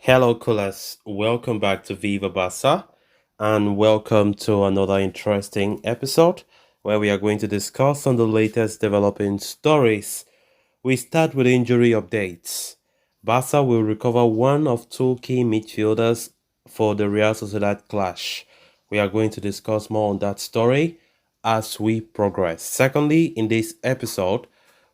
Hello, coolers. Welcome back to Viva Barca and welcome to another interesting episode where we are going to discuss on the latest developing stories. We start with injury updates. Barca will recover one of two key midfielders for the Real Sociedad clash. We are going to discuss more on that story as we progress. Secondly, in this episode,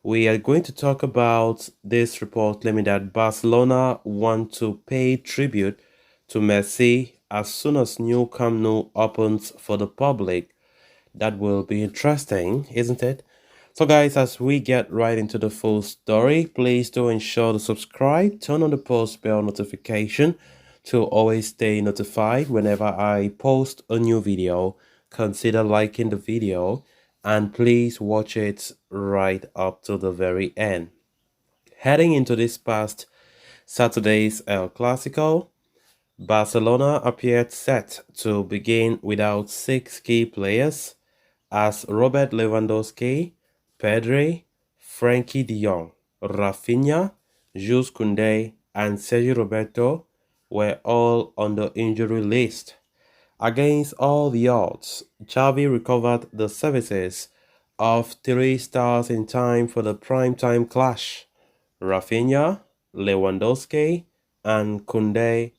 we are going to talk about this report claiming that Barcelona want to pay tribute to Messi as soon as new Camp Nou opens for the public. That will be interesting, isn't it? So guys, as we get right into the full story, please do ensure to subscribe, turn on the post bell notification to always stay notified whenever I post a new video. Consider liking the video and please watch it right up to the very end. Heading into this past Saturday's El Clasico, Barcelona appeared set to begin without six key players as Robert Lewandowski, Pedri, Frenkie de Jong, Rafinha, Jules Koundé, and Sergio Roberto were all on the injury list. Against all the odds, Xavi recovered the services of three stars in time for the primetime clash. Rafinha, Lewandowski, and Koundé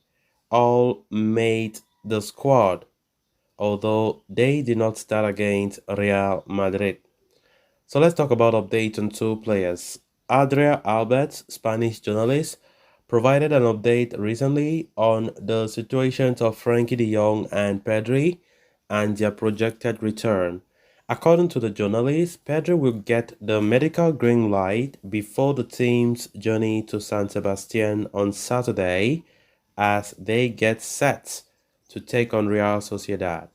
all made the squad, although they did not start against Real Madrid. So let's talk about updates on two players. Adria Albert, Spanish journalist, provided an update recently on the situations of Frenkie de Jong and Pedri and their projected return. According to the journalist, Pedri will get the medical green light before the team's journey to San Sebastian on Saturday as they get set to take on Real Sociedad.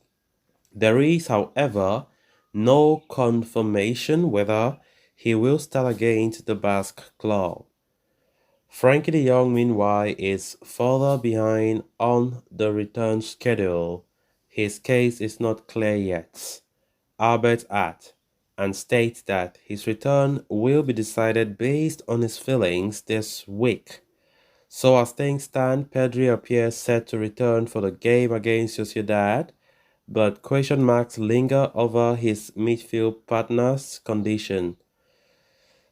There is, however, no confirmation whether he will start against the Basque club. Frenkie de Jong, meanwhile, is further behind on the return schedule. His case is not clear yet. Albert adds and states that his return will be decided based on his feelings this week. So as things stand, Pedri appears set to return for the game against Sociedad, but question marks linger over his midfield partner's condition.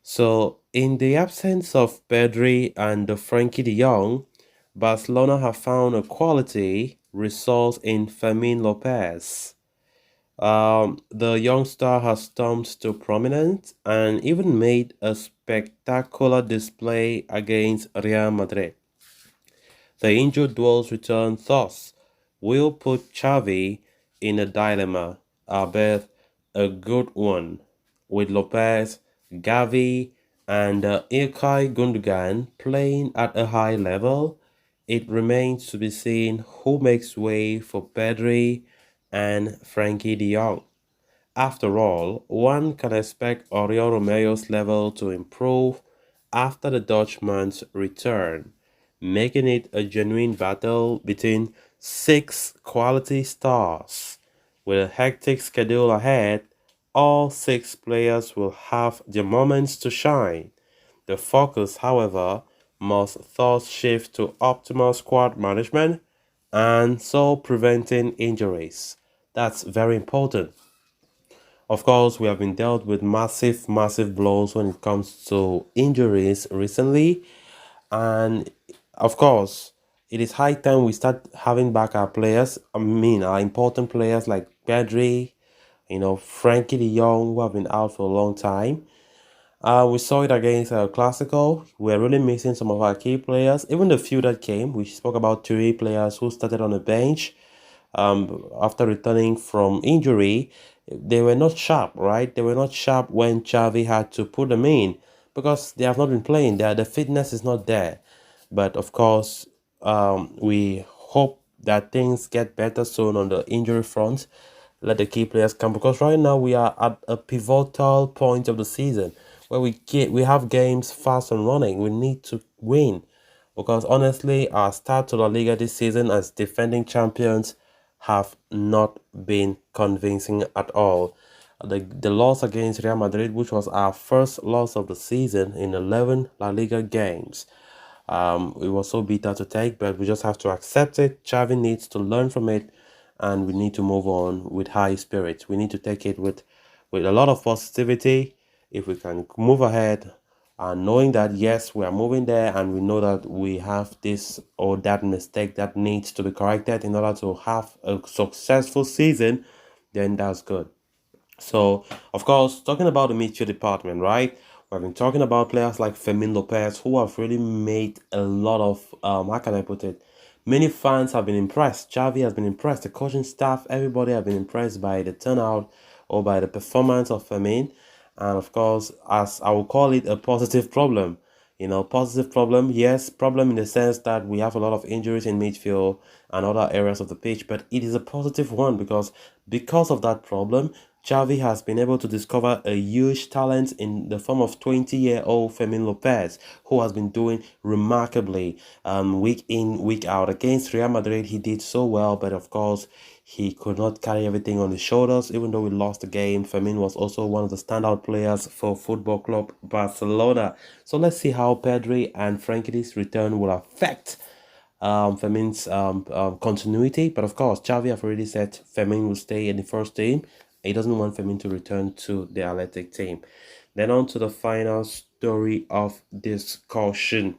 So, in the absence of Pedri and Frenkie de Jong, Barcelona have found a quality resource in Fermin Lopez. The young star has stormed to prominence and even made a spectacular display against Real Madrid. The injured duel's return thus will put Xavi in a dilemma, albeit a good one, with Lopez, Gavi, and Ilkay Gundogan playing at a high level. It remains to be seen who makes way for Pedri and Frenkie de Jong. After all, one can expect Oriol Romeo's level to improve after the Dutchman's return, making it a genuine battle between six quality stars. With a hectic schedule ahead, all six players will have their moments to shine. The focus, however, must thus shift to optimal squad management and so preventing injuries. That's very important. Of course, we have been dealt with massive blows when it comes to injuries recently. And of course, it is high time we start having back our players. I mean, our important players like Pedri, Frankie de Jong, who have been out for a long time. We saw it against Classical. We're really missing some of our key players. Even the few that came, we spoke about three players who started on the bench after returning from injury. They were not sharp, right? They were not sharp when Xavi had to put them in because they have not been playing. The fitness is not there. But of course, we hope that things get better soon on the injury front. Let the key players come because right now we are at a pivotal point of the season where we have games fast and running. We need to win because honestly, our start to La Liga this season as defending champions have not been convincing at all. The loss against Real Madrid, which was our first loss of the season in 11 La Liga games, It was so bitter to take, but we just have to accept it. Xavi needs to learn from it, and we need to move on with high spirits. We need to take it with a lot of positivity. If we can move ahead, and knowing that yes, we are moving there, and we know that we have this or that mistake that needs to be corrected in order to have a successful season, then that's good. So, of course, talking about the midfield department, right? We've been talking about players like Fermin Lopez who have really made a lot of, how can I put it? Many fans have been impressed. Xavi has been impressed. The coaching staff, everybody have been impressed by the turnout or by the performance of Fermin. And of course, as I will call it, a positive problem. Positive problem, yes, problem in the sense that we have a lot of injuries in midfield and other areas of the pitch, but it is a positive one because of that problem, Xavi has been able to discover a huge talent in the form of 20-year-old Fermin Lopez, who has been doing remarkably week in, week out. Against Real Madrid, he did so well, but of course, he could not carry everything on his shoulders. Even though we lost the game, Fermin was also one of the standout players for Football Club Barcelona. So let's see how Pedri and Frankie's return will affect Fermin's continuity. But of course, Xavi have already said Fermin will stay in the first team. He doesn't want Fermin to return to the Athletic team. Then on to the final story of discussion.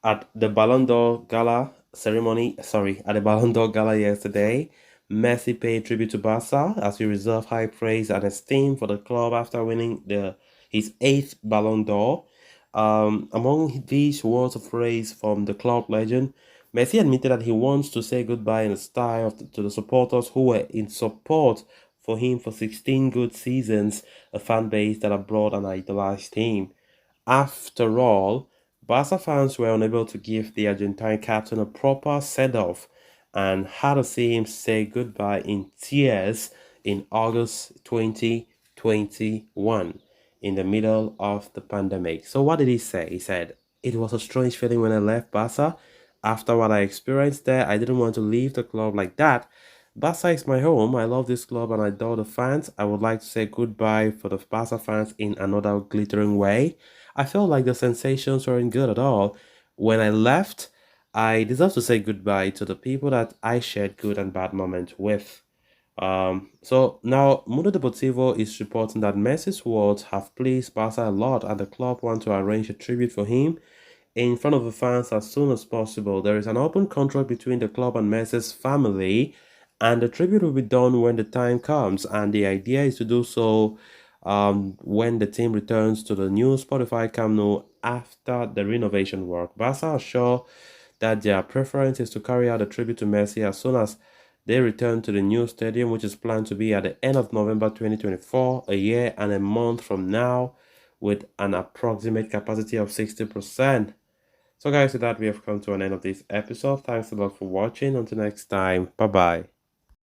At the Ballon d'Or at the Ballon d'Or gala yesterday, Messi paid tribute to Barca as he reserved high praise and esteem for the club after winning his eighth Ballon d'Or. Among these words of praise from the club legend, Messi admitted that he wants to say goodbye in style to the supporters who were in support for him for 16 good seasons, a fan base that have brought and idolized him. After all, Barca fans were unable to give the Argentine captain a proper send-off and had to see him say goodbye in tears in August 2021 in the middle of the pandemic. So what did he say? He said, "It was a strange feeling when I left Barca. After what I experienced there, I didn't want to leave the club like that. Barca is my home. I love this club and I adore the fans. I would like to say goodbye for the Barca fans in another glittering way. I felt like the sensations weren't good at all. When I left, I deserve to say goodbye to the people that I shared good and bad moments with." So now Mundo Deportivo is reporting that Messi's words have pleased Barca a lot and the club want to arrange a tribute for him in front of the fans as soon as possible. There is an open contract between the club and Messi's family, and the tribute will be done when the time comes. And the idea is to do so when the team returns to the new Spotify Camp Nou after the renovation work. Barca are sure that their preference is to carry out a tribute to Messi as soon as they return to the new stadium, which is planned to be at the end of November 2024, a year and a month from now, with an approximate capacity of 60%. So guys, with that, we have come to an end of this episode. Thanks a lot for watching. Until next time, bye bye.